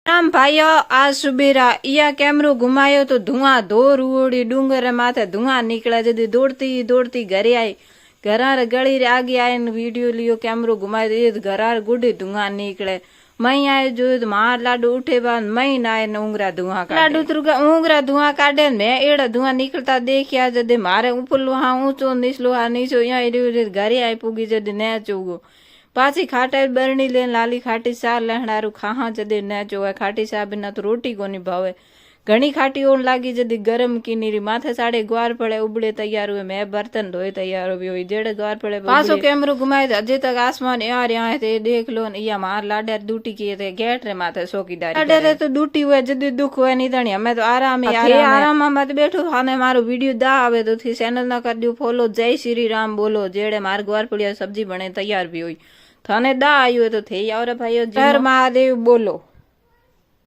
राम भाइयो आज सुबेरा इया कैमरो घुमायो तो धुआं धोर उड़ी डूंगर माथे धुआं निकला जदी दौड़ती दौड़ती घरे आई घरार गली रे आगे आए वीडियो लियो कैमरो घुमायो तो घरार गुडी धुआं निकले मई आए जो मार लाडू उठे बाद मई नाए उंगरा धुआं लाडू उंगरा धुआं काटे मैं एड़ा धुआं निकलता देखिया जदे मारे उपलो हाँ ऊंचो निचलो हाँ नीचो यहाँ घरे आई पुगी जदे न चोगो पाछी खाटे बरणी लेन लाली खाटी सा लहणारू खाहा जदे न जोवे खाटी सा बिना तो रोटी कोनी भावे घणी खाटी ओन लागी जदी गरम की नीरी माथे साड़े ग्वार पड़े उबड़े तैयार हुए मैं बर्तन धोए तैयार हुई जेड़े ग्वार पड़े पासो कैमरो घुमाए अजय तक आसमान यार यहाँ थे देख लो या मार लाडर दूटी किए थे गेट रे माथे चौकीदारी लाडर तो दूटी हुए जदी दुख हुए नहीं धणी हमें तो आराम मत बैठो हाने मारो वीडियो दा आवे तो थी चैनल ना कर दियो फॉलो जय श्री राम बोलो जेड़े मार ग्वार पड़िया सब्जी बने तैयार भी हुई थाने दा आयु तो थे और भाई जय महादेव बोलो।